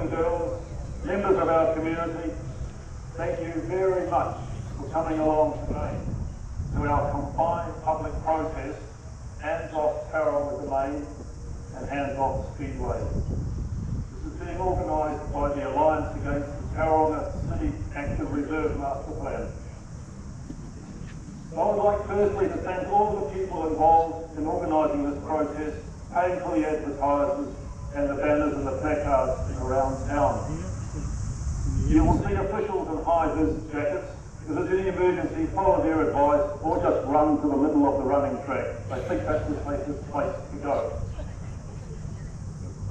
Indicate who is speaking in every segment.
Speaker 1: and girls, members of our community, thank you very much for coming along today to our combined public protest, Hands Off Tauranga Domain and Hands Off Speedway. This is being organised by the Alliance Against the Tauranga City Active Reserve Master Plan. I would like firstly to thank all the people involved in organising this protest, paying for the advertisers and the banners and the placards around town. You will see officials in high-vis jackets. If there's any emergency, follow their advice or just run to the middle of the running track. I think that's the safest place to go.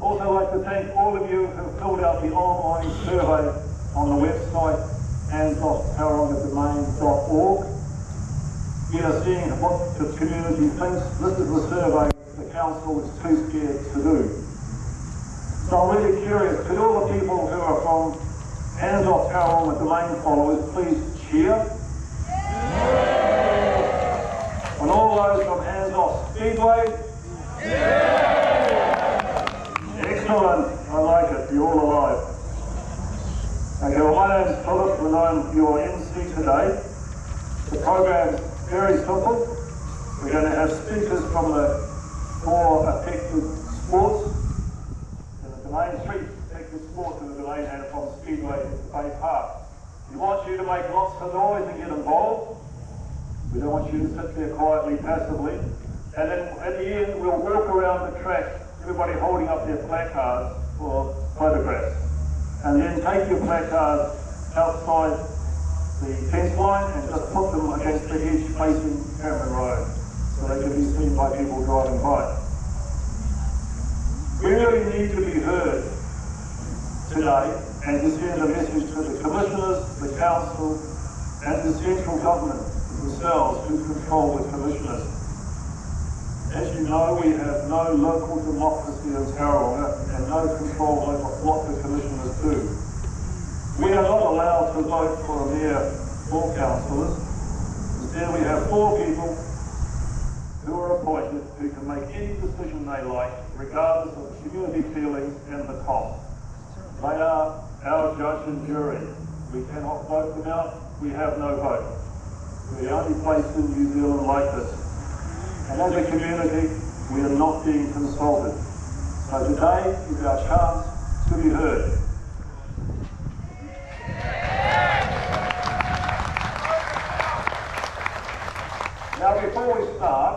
Speaker 1: Also, I'd like to thank all of you who filled out the online survey on the website handsofftauranga.org. We are seeing what the community thinks. This is the survey the council is too scared to do. So I'm really curious, could all the people who are from Hands Off Tauranga Domain followers please cheer? Yeah. And all those from Hands Off Speedway? Yeah. Excellent, I like it, you're all alive. Okay, well, my name's Philip and I'm your MC today. The program's very simple. We're going to have speakers from the 4 affected sports, and the domain 3 affected sports in the domain and from Speedway to Baypark. We want you to make lots of noise and get involved. We don't want you to sit there quietly, passively. And then at the end, we'll walk around the track, everybody holding up their placards for photographs. And then take your placards outside the fence line and just put them against the hedge facing Cameron Road so they can be seen by people driving by. We really need to be heard today and to send a message to the commissioners, the council and the central government themselves who control the commissioners. As you know, we have no local democracy in Tauranga and no control over what the commissioners do. We are not allowed to vote for a mayor or councillors. Instead, we have 4 people who are appointed who can make any decision they like, regardless of the community feelings and the cost. They are our judge and jury. We cannot vote them out. We have no vote. We're the only place in New Zealand like this. And as a community, we are not being consulted. So today is our chance to be heard. Now before we start,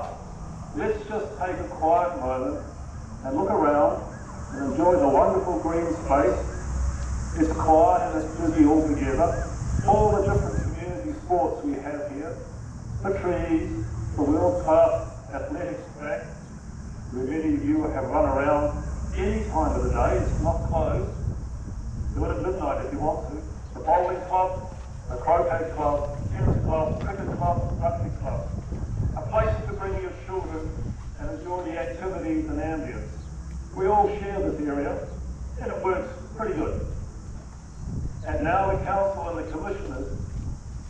Speaker 1: let's just take a quiet moment and look around and enjoy the wonderful green space. It's quiet and it's busy all together. All the different community sports we have here, the trees, the World Class Athletics track, where many of you have run around any time of the day. It's not closed. Do it at midnight if you want to. The bowling club, the croquet club, tennis club, cricket club, rugby club. A place to bring your children and enjoy the activities and ambience. We all share this area and it works pretty good. And now the council and the commissioners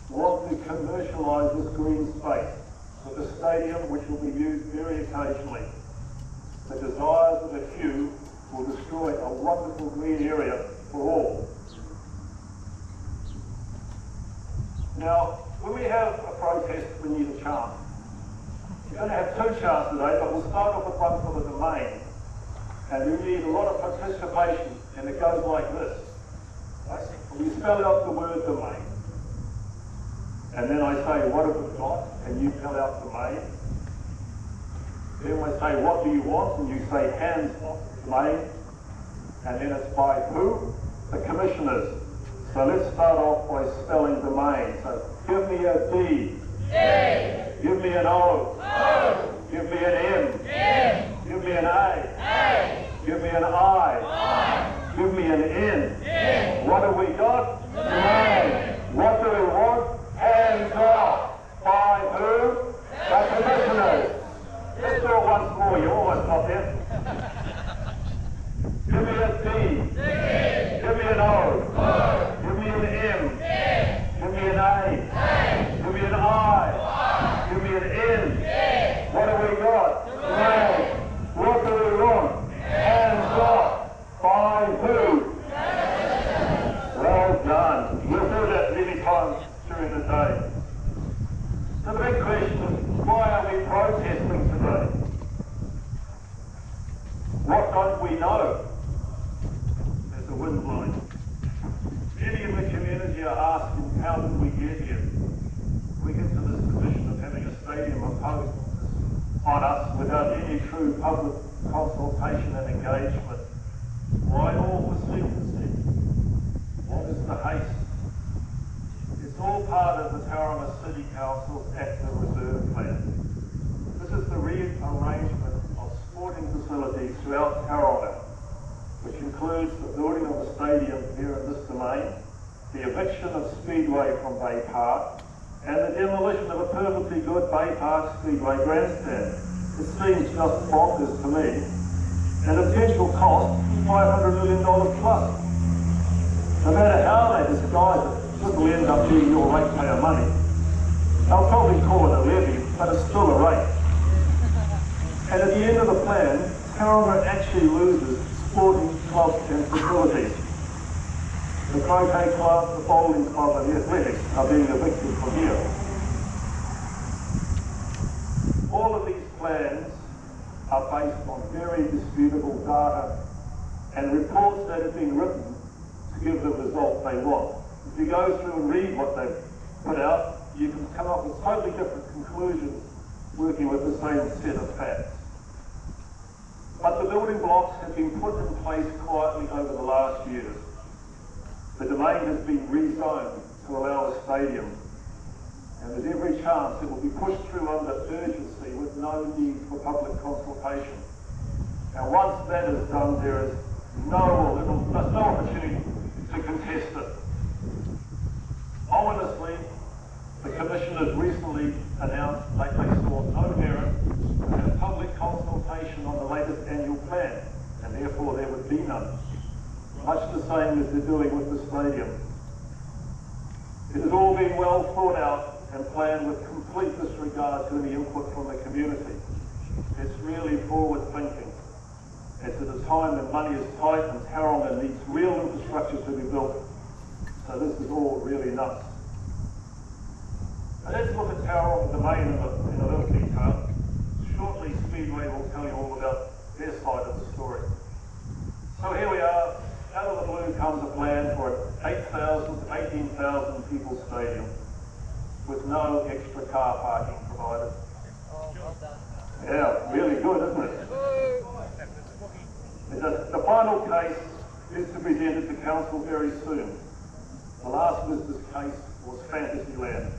Speaker 1: want to commercialise this green space with a stadium which will be used very occasionally. The desires of a few will destroy a wonderful green area for all. Now, when we have a protest, we need a chant. We're going to have 2 chants today, but we'll start off with one for the domain. And we need a lot of participation, and it goes like this. Right? We spell out the word domain. And then I say, what have we got? And you spell out domain. Then I say, what do you want? And you say, hands off domain. And then it's by who? The commissioners. So let's start off by spelling domain. So give me a D. D. Give me an O. O. Give me an M. M. Give me an A. A. Give me an I. I. Give me an N. N. What have we got? Domain. What do we want? Hands off. By who? The commissioners. Let's do it once more. You almost got there. Give me a D. D. Give me an O. O. Give me an M. M. Give me an A. A. Give me an I. I. Give me an N. N. What have we got? Domain. What do we want? Hands off. By who? are we protesting today? What don't we know? There's a wind blowing. Many in the community are asking, how did we get here? We get to this position of having a stadium imposed on us without any true public consultation and engagement. Why all the secrecy? What is the haste? It's all part of the Tauranga City Council's active reserve plan. This is the rearrangement of sporting facilities throughout Tauranga, which includes the building of a stadium here in this domain, the eviction of Speedway from Baypark, and the demolition of a perfectly good Baypark Speedway grandstand. It seems just bonkers to me. And the potential cost is $500 million plus. No matter how they disguise it, this will end up being your ratepayer money. They'll probably call it a levy, but it's still a rate. And at the end of the plan, Tauranga actually loses sporting clubs and facilities. The croquet club, the bowling club and the athletics are being evicted from here. All of these plans are based on very disputable data and reports that have been written to give the result they want. If you go through and read what they've put out, you can come up with totally different conclusions working with the same set of facts. But the building blocks have been put in place quietly over the last years. The domain has been rezoned to allow a stadium, and there's every chance it will be pushed through under urgency with no need for public consultation. And once that is done, there is no opportunity to contest it. Ominously, the commissioners recently announced that they saw no merit to have public consultation on the latest annual plan, and therefore there would be none. Much the same as they're doing with the stadium. It has all been well thought out and planned with complete disregard to any input from the community. It's really forward thinking. It's at a time when money is tight and Tauranga needs real infrastructure to be built. So this is all really nuts. Now let's look at Tauranga domain in a little detail. Shortly, Speedway will tell you all about their side of the story. So here we are. Out of the blue comes a plan for an 8,000 to 18,000 people stadium with no extra car parking provided. Yeah, really good, isn't it? The final case is to be presented to council very soon. The last business case was Fantasyland.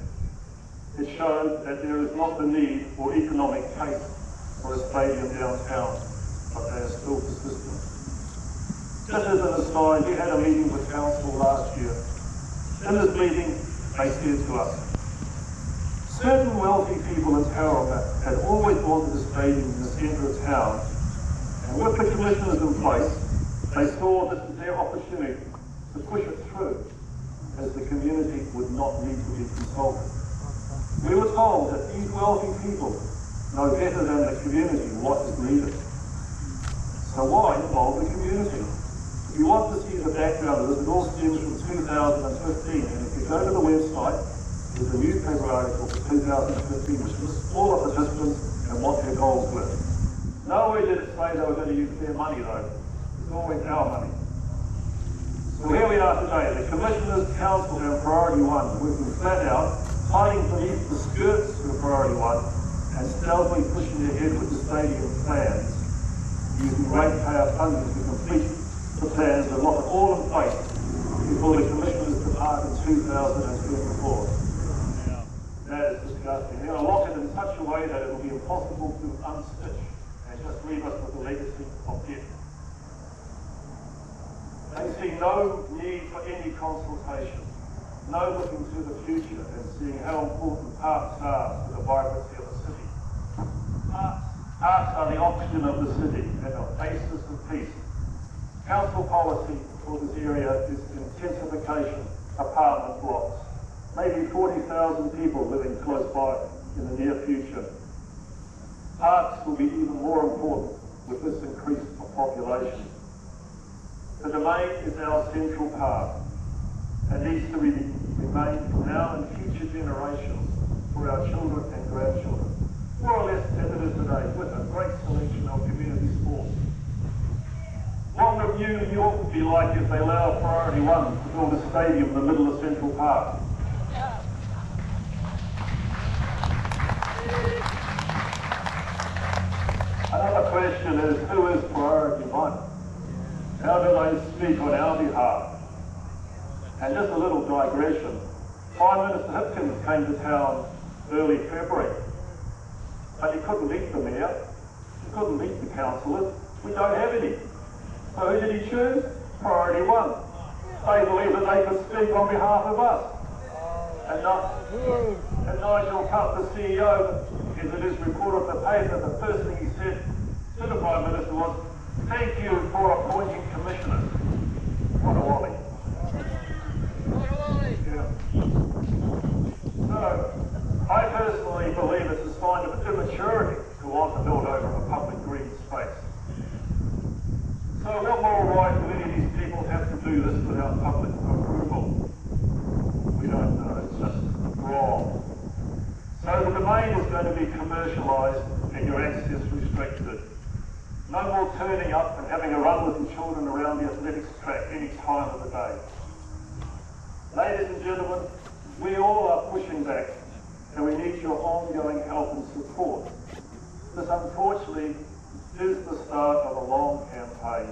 Speaker 1: It showed that there is not the need or economic case for a stadium downtown, but they are still persistent. Just as an aside, we had a meeting with council last year. In this meeting, they said to us, certain wealthy people in Tauranga had always wanted a stadium in the centre of town, and with the commissioners in place, they saw this as their opportunity to push it through, as the community would not need to be consulted. We were told that these wealthy people know better than the community what is needed. So why involve the community? If you want to see the background of this, it all stems from 2015, and if you go to the website, there's a newspaper article for 2015 which lists all the participants and what their goals were. Nowhere did it say they were going to use their money though. It's always our money. So here we are today, the Commissioners, Council and Priority 1 working flat out, hiding beneath the skirts of Priority 1 and stealthily pushing ahead with the stadium plans, using ratepayer funding to complete the plans are not all in place before the commissioners depart in 2024. That is disgusting. They're going to lock it in such a way that it will be impossible to unstitch and just leave us with a legacy of debt. They see no need for any consultation, no looking to the future and seeing how important parks are to the vibrancy of the city. Parks are the oxygen of the city and a basis of peace. Council policy for this area is intensification apartment blocks. Maybe 40,000 people living close by in the near future. Parks will be even more important with this increase of population. The domain is our central park and needs to remain for now and future generations, for our children and grandchildren. more or less as it is today, with a great selection of community sports. What would New York be like if they allowed Priority 1 to build a stadium in the middle of Central Park? Another question is, who is Priority 1? How do they speak on our behalf? And just a little digression. Prime Minister Hipkins came to town early February, but he couldn't meet the mayor, he couldn't meet the councillors. We don't have any. So who did he choose? Priority 1. They believe that they could speak on behalf of us. And Nigel Cuff, the CEO, as it is reported in the paper, the first thing he said to the Prime Minister was, "Thank you for appointing commissioners." What a wally. Yeah. So, I personally believe it's a sign of immaturity to want to build over a public green space. So what moral right do any of these people have to do this without public approval? We don't know, it's just wrong. So the domain is going to be commercialised and your access restricted. No more turning up and having a run with your children around the athletics track any time of the day. Ladies and gentlemen, we all are pushing back and we need your ongoing help and support. This unfortunately is the start of a long campaign.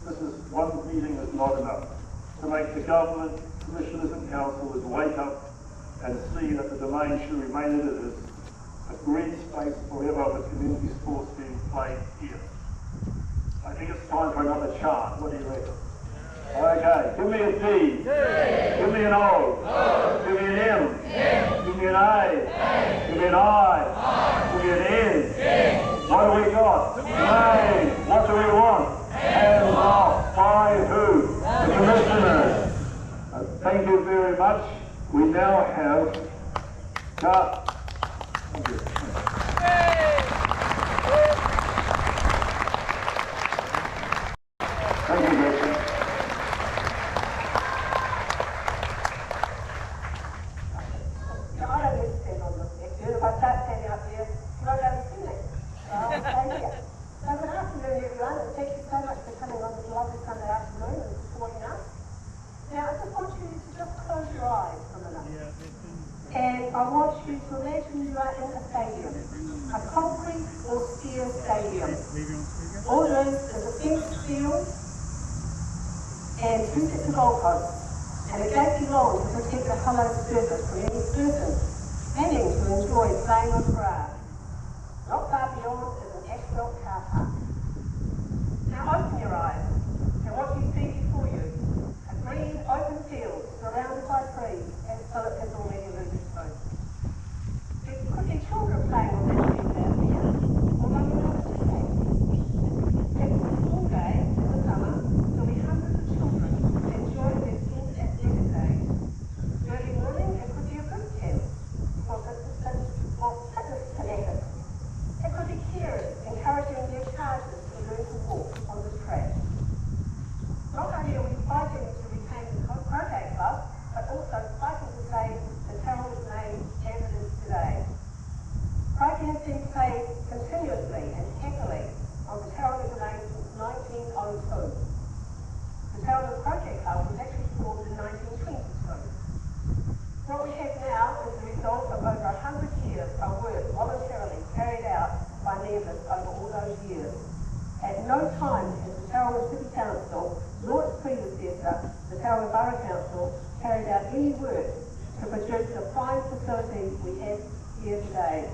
Speaker 1: This is one meeting is not enough to make the government, commissioners and councillors wake up and see that the domain should remain as it is, a green space forever with community sports being played here. I think it's time for another chant. What do you reckon? Okay, give me a D, give me an O, give me an M, give me an A, give me an I, give me an N. What do we got? Nay. What do we want? Hands off. By who? The commissioners. Thank you very much. We now have Garth. Thank you. Thank you, Jason.
Speaker 2: I don't need to stand on the picture. If I start standing up here, you won't go to see me. So I'll stay here. So good afternoon, everyone, and thank you so much for coming on this lovely Sunday afternoon and supporting us. Now, I just want you to just close your eyes for a minute. And I want you to imagine you are in a stadium, a concrete or steel stadium. All there is a fenced field and 2 sets of goalposts, and a gate beyond to protect the hollow surface from any person planning to enjoy playing on grass. Not far beyond is an asphalt car park. Now open your eyes, and what you see before you, a green open field surrounded by trees, as Philip has already alluded to. There could be children playing on that field out here, although you're not to say. It's a school day in the summer, there'll be hundreds of children enjoying their school athletic days. Early morning, it could be a boot camp for fitness fanatics. It could be carers encouraging their charges to learn to walk on this track. Not only are we fighting to retain the croquet club, but also fighting to save the Tauranga name as it is today. Croquet has been played continuously and happily on the Tauranga domain since 1902. The Tauranga Croquet Club was actually formed in 1922. What we have now is the result of over 100 years of work voluntarily carried out by members over all those years. At no time has the Tauranga City Council, nor its predecessor, the Tauranga Borough Council, carried out any work to produce the fine facility we have here today.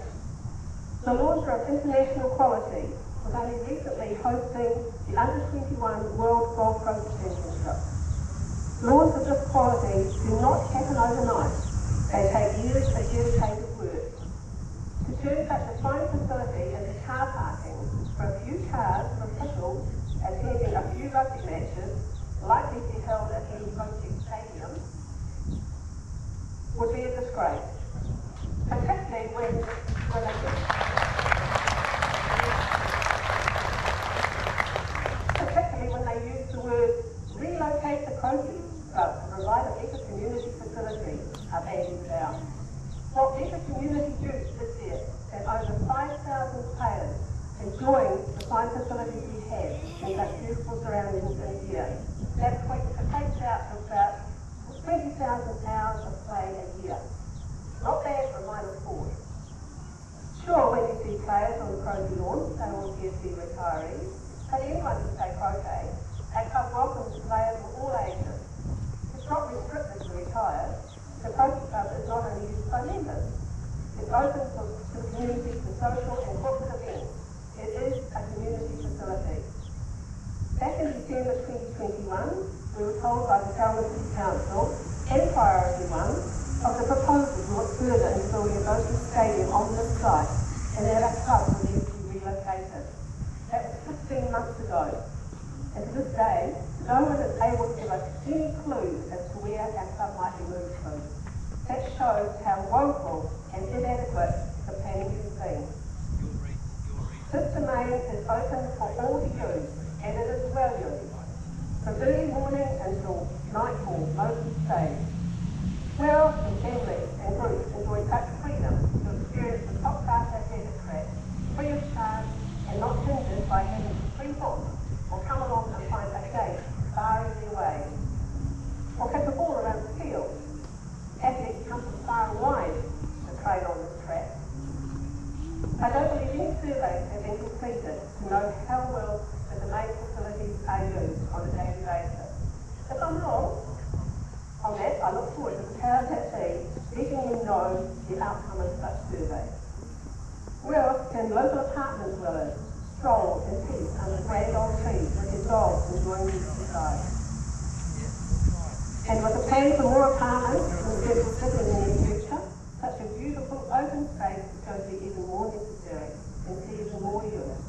Speaker 2: The launcher of international quality was only recently hosting the Under-21 World Golf Pro Championship. Laws of this quality do not happen overnight. They take years of dedicated work. To turn such a fine facility into car parking for a few cars for officials attending a few rugby matches, likely to be held at any project stadium, would be a disgrace. Particularly when they use the word relocate the Croquet Club to provide a better community facility are bandied about. What better community use is there than over 5 fine facilities we have in such beautiful surroundings in here. That equates out to about 20,000 hours of play a year. Not bad for a minor sport. Sure, when you see players on the croquet lawn, they all appear to be retirees, but anyone can play croquet. Our club welcomes players of all ages. It's not restricted to retired. The croquet club is not only used by members. It's open to the community for social and corporate events. It is a community facility. Back in December 2021, we were told by the Tauranga City Council and Priority 1 of the proposal to look further into building a local stadium on this site and that our club will need to be relocated. That was 15 months ago. And to this day, no one is able to give us any clue as to where our club might be moved to. That shows how woeful and inadequate the planning has been. This domain is open for all to use, and it is well used. From early morning until nightfall, most days. Well, and families and groups enjoy such freedom to experience the top class athletic track, free of charge and not hindered by having to pre-book or come along and find a gate far easy away. Or kick the ball around the field. Athletes come from far and wide to train on this track. I don't believe any surveys have been completed to know how well the domain facilities are used on a daily basis. If I'm wrong on that, I look forward to the powers that be letting you know the outcome of such surveys. Where else can local apartment dwellers stroll in peace under grand old trees with their dogs enjoying the exercise? And with a plan for more apartments in the city in the near future, such a beautiful open space is going to be even more necessary and see even more use.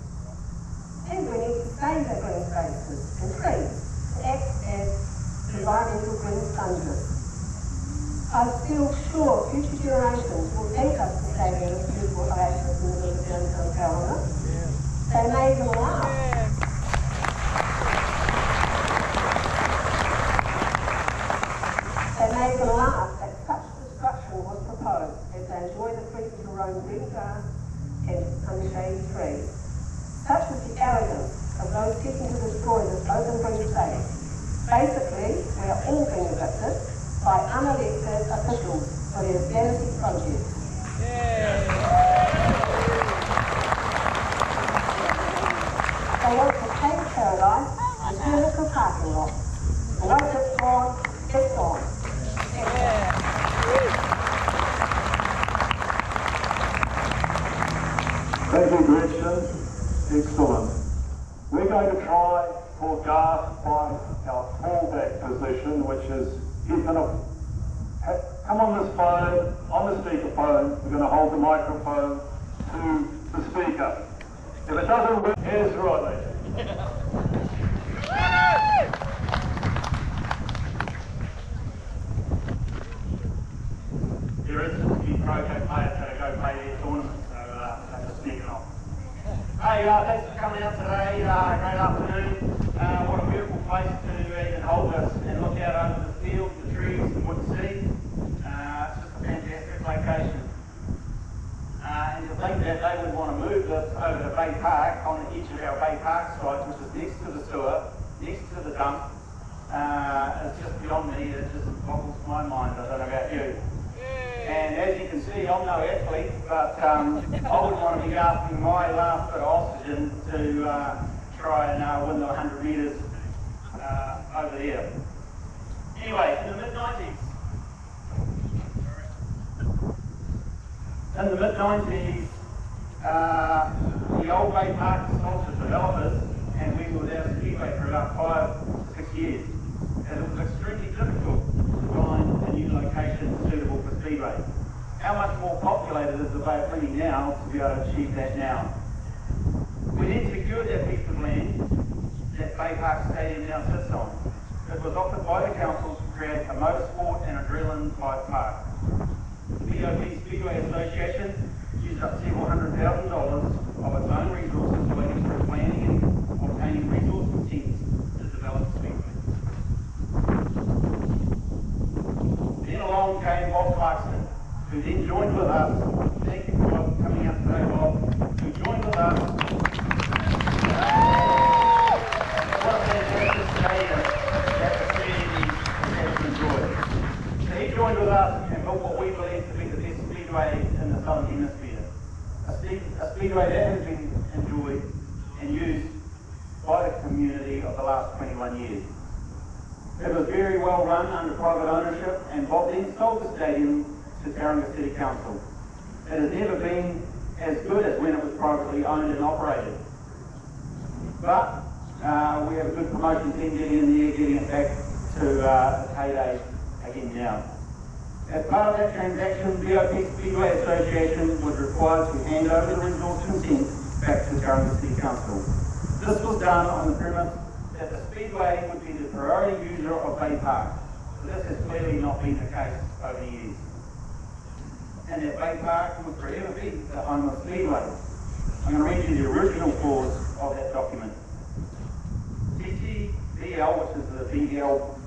Speaker 2: And we need to save our green spaces and trees to act as environmental green sponges. I'm still sure future generations will thank us for saving this beautiful oasis in the middle of downtown Tauranga. They may even laugh. They may even laugh that such destruction was proposed as they enjoy the freedom to roam green grass and unshaded trees. Such was the arrogance of those seeking to destroy this open green space. Basically, we are all being evicted by unelected officials for their vanity projects. They want to take paradise and turn it to a parking lot. And once it's gone, it's gone.
Speaker 1: Thank you, Gretchen. Excellent. We're going to try for Garth by our fallback position, which is he's going to come on this phone, on the speakerphone. We're going to hold the microphone to the speaker. If it doesn't work, here's Rodney.
Speaker 3: There is the croquet players that go play their tournament, so they're just sneaking off. Hey, thanks for coming out today. Great afternoon. What a beautiful place to even hold us and look out over the fields, the trees, and what you see. It's just a fantastic location. And to think that they would want to move this over to Baypark on each of our Baypark sites, which is next to the sewer, next to the dump, it's just beyond me. It just boggles my mind. I don't know about you. And as you can see, I'm no athlete, but I wouldn't want to be gasping my last bit of oxygen to try and win the 100 metres over there. Anyway, in the mid-90s, the old Baypark sold to developers, and we were without a speedway for about 5 to 6 years. And it was extremely difficult to find a new location suitable for speedway. How much more populated is the Bay of Plenty now to be able to achieve that now? We then secured that piece of land that Baypark Stadium now sits on. It was offered by the council to create a motorsport and adrenaline type park. The BOP Speedway Association used up several $100,000 of its own resources relating to planning and obtaining resource consents to develop Speedway. Then along came Bob Clarkson, who then joined with us. Thank you for coming out today, Bob. Who joined with us What a fantastic stadium that the community has enjoyed. So he joined with us and built what we believe to be the best speedway in the Southern Hemisphere. A speedway that has been enjoyed and used by the community of the last 21 years. It was very well run under private ownership, and Bob then sold the stadium to Tauranga City Council. It has never been as good as when it was privately owned and operated. But we have a good promotion team getting in there, getting it back to its heyday again now. As part of that transaction, Baypark Speedway Association was required to hand over the resource consent back to Tauranga City Council. This was done on the premise that the Speedway would be the priority user of Baypark. This has clearly not been the case over the years. And that Baypark would forever be the home of Speedway. I'm going to read you the original clause of that document. TTBL, which is the BDL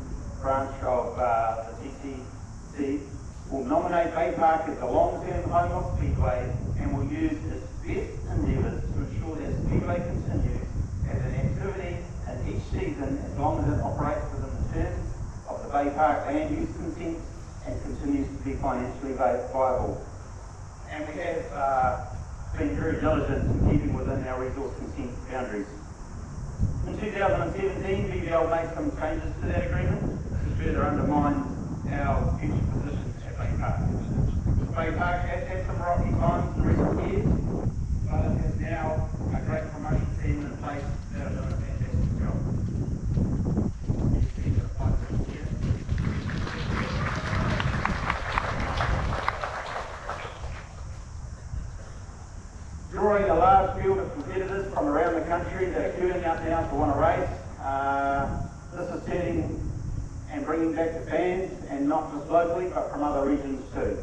Speaker 3: branch of the TTC, will nominate Baypark as the long-term home of Speedway and will use its best endeavours to ensure that Speedway continues as an activity in each season as long as it operates within the terms of the Baypark land use consent and continues to be financially viable. And we have been very diligent in keeping within our resource consent boundaries. In 2017, BBL made some changes to that agreement to further undermine our future position at Baypark. Baypark has had some rocky times in recent years, but it has now a great promotion team in place that are doing a fantastic job. Drawing a large field of competitors from around the country that are queuing up now to want to race. This is turning and bringing back the fans, and not just locally, but from other regions too.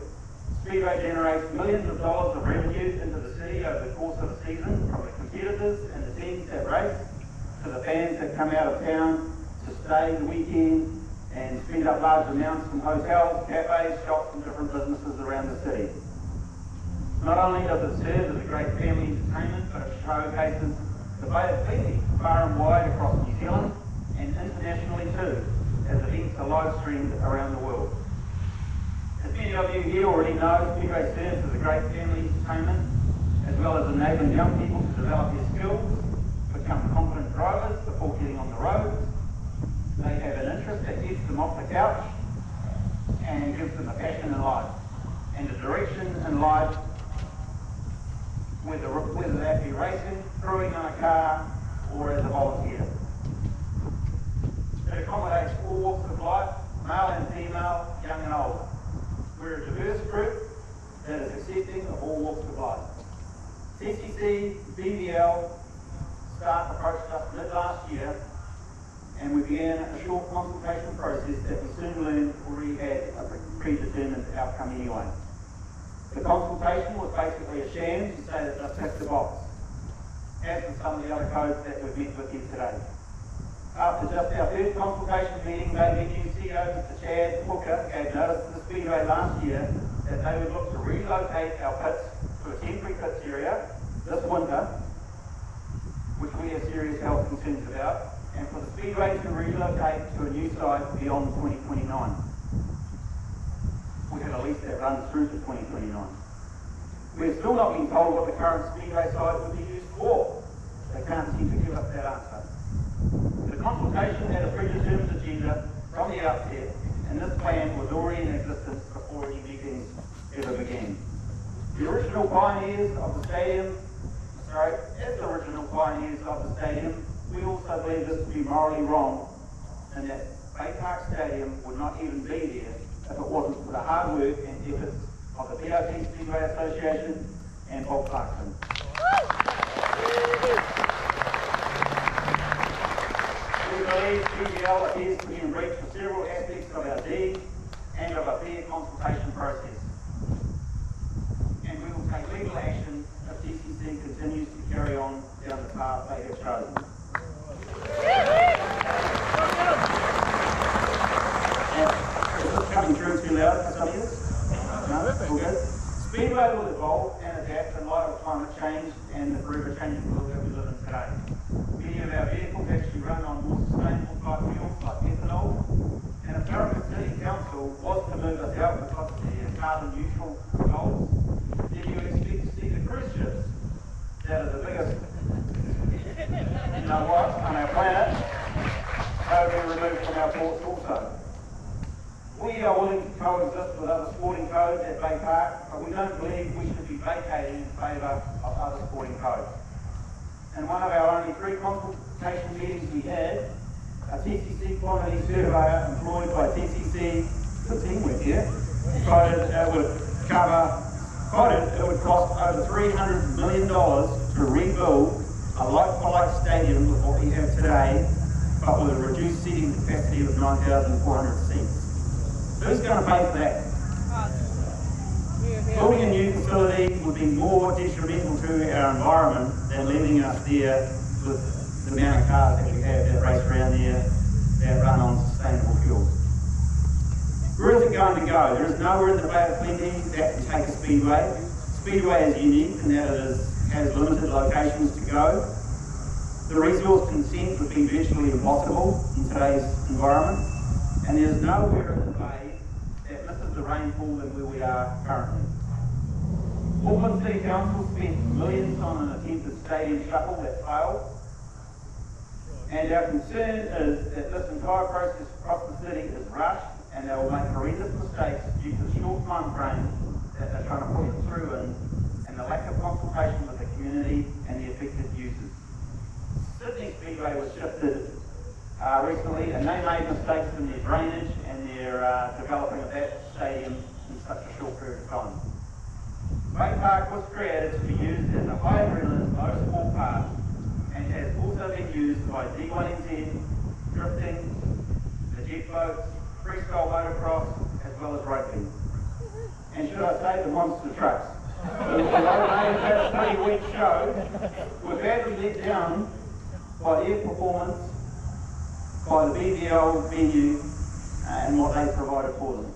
Speaker 3: Speedway generates millions of dollars of revenue into the city over the course of the season, from the competitors and the teams that race, to the fans that come out of town to stay the weekend and spend up large amounts in hotels, cafes, shops and different businesses around the city. Not only does it serve as a great family entertainment, but it showcases the Bay of Plenty far and wide across New Zealand and internationally too, as events are live streamed around the world. As many of you here already know, Speedway serves as a great family entertainment, as well as enabling young people to develop their skills, become confident drivers before getting on the road. They have an interest that gets them off the couch and gives them a passion in life and a direction in life, whether that be racing, crewing on a car, or as a volunteer. It accommodates all walks of life, male and female, young and old. We're a diverse group that is accepting of all walks of life. TCC, BBL staff approached us mid last year, and we began a short consultation process that we soon learned already had a predetermined outcome anyway. The consultation was basically a sham to say that just tick the box, as with some of the other codes that we've met with here today. After just our first consultation meeting, new CEO Mr. Chad Hooker gave notice to the Speedway last year that they would look to relocate our pits to a temporary pits area this winter, which we have serious health concerns about, and for the Speedway to relocate to a new site beyond 2029. We have a lease that runs through to 2029. We have still not been told what the current Speedway site would be used for. They can't seem to give us that answer. The consultation had a predetermined agenda from the outset, and this plan was already in existence before any meetings ever began. As the original pioneers of the stadium, we also believe this to be morally wrong, and that Baypark Stadium would not even be there if it wasn't for the hard work and efforts of the Baypark Speedway Association and Bob Clarkson. We believe BBL appears to be in breach of several aspects of our deed and of a fair consultation process. And we will take legal action if TCC continues to carry on down the path they have chosen. Is this coming through too loud for some of you? No? All good? Speedway will evolve and adapt in light of climate change and the forever changing world that we live in today. move us out because of the carbon neutral goals, then you expect to see the cruise ships that are the biggest, you know what, on our planet, they'll be removed from our ports also. We are willing to coexist with other sporting codes at Baypark, but we don't believe we should be vacating in favour of other sporting codes. In one of our only 3 consultation meetings we had, a TCC quantity surveyor employed by TCC, the team went here, quoted it would cost over $300 million to rebuild a like-for-like stadium with what we have today, but with a reduced seating capacity of 9,400 seats. Who's going to pay for that? Building a new facility would be more detrimental to our environment than leaving us there with the amount of cars that we have that race around there that run on sustainable fuels. Where is it going to go? There is nowhere in the Bay of Plenty that can take a speedway. Speedway is unique in that it has limited locations to go. The resource consent would be virtually impossible in today's environment, and there is nowhere in the Bay that misses the rainfall than where we are currently. Auckland City Council spent millions on an attempted stadium shuffle that failed, and our concern is that this entire process across the city is rushed, and they will make horrendous mistakes due to the short time frame that they're trying to push it through in, and the lack of consultation with the community and the affected users. Sydney Speedway was shifted recently, and they made mistakes in their drainage and their developing of that stadium in such a short period of time. Baypark was created to be used as a high adrenaline motorsport park, and has also been used by D1NZ, drifting, the jet boats, freestyle motocross, as well as rugby. And should I say, the monster trucks. Although they had a pretty weak show, were badly let down by their performance, by the BBL venue, and what they provided for them.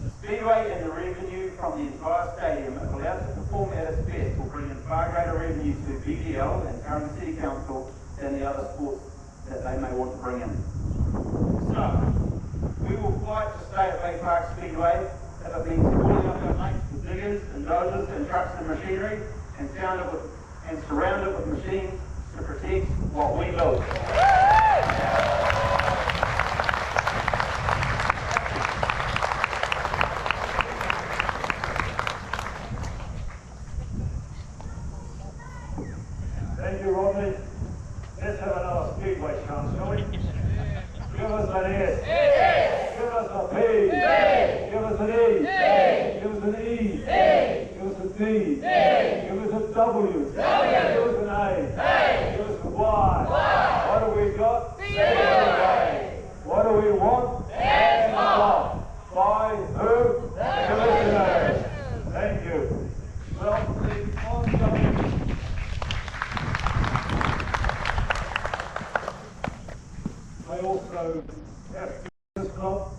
Speaker 3: The Speedway and the revenue from the entire stadium, if allowed to perform at its best, will bring in far greater revenue to BBL and Tauranga City Council than the other sports that they may want to bring in. So, we will fight to stay at Baypark Speedway if it means calling up our mates with diggers and dozers and trucks and machinery and surround it with machines to protect what we build.
Speaker 1: Thank you, Rodney. Let's have another speedway chant, shall we? Give us an S.
Speaker 4: Yes.
Speaker 1: Give us a P.
Speaker 4: Yes.
Speaker 1: Give us an E.
Speaker 4: Yes.
Speaker 1: Give us an E.
Speaker 4: Yes.
Speaker 1: Give us a D.
Speaker 4: Yes.
Speaker 1: Give us a W.
Speaker 4: W.
Speaker 1: Give us an A.
Speaker 4: A.
Speaker 1: Give us a Y.
Speaker 4: Y.
Speaker 1: What do we got?
Speaker 4: Speedway.
Speaker 1: What do we want?
Speaker 4: Hands off.
Speaker 1: By who?
Speaker 4: The
Speaker 1: Commissioners. Thank you. Well, the ongoing I also have this club.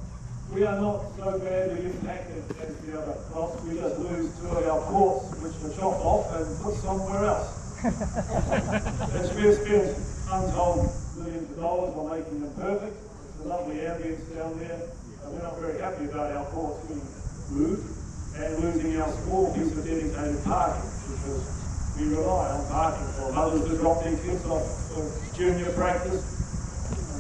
Speaker 1: We are not so badly impacted as the other clubs. We just lose 2 of our courts, which were chopped off and put somewhere else. As we have spent untold millions of dollars on making them perfect. It's a lovely ambience down there. And we're not very happy about our courts being moved and losing our small piece of dedicated parking, because we rely on parking for others to drop their kids off for junior practice.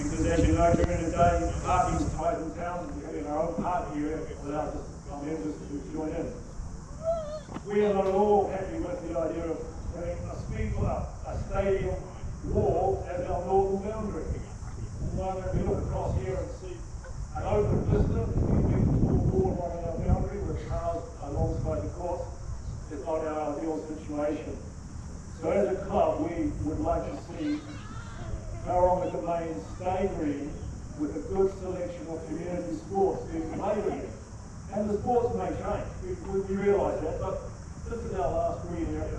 Speaker 1: Because as you know, during the day, parking is tight in town, we have our own parking area without our members to join in. We are not at all happy with the idea of having a stadium wall as our northern boundary. When we look across here and see an open vista, we think the wall along our boundary with cars alongside the course is not our ideal situation. So as a club, we would like to see Tauranga Domain stay green with a good selection of community sports being played again. And the sports may change, we realise that, but this is our last green area.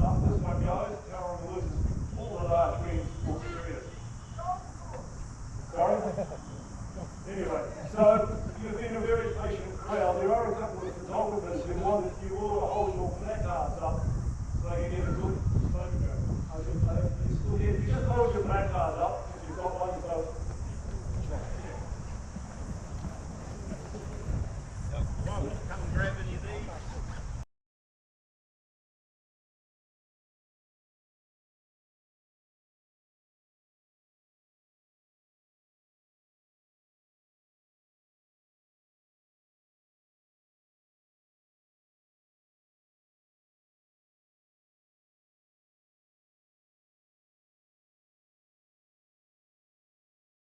Speaker 1: After this one goes, Tauranga loses all the last green sports areas. Sorry? Anyway, so you've been a very patient crowd. There are a couple of photographers who wanted you all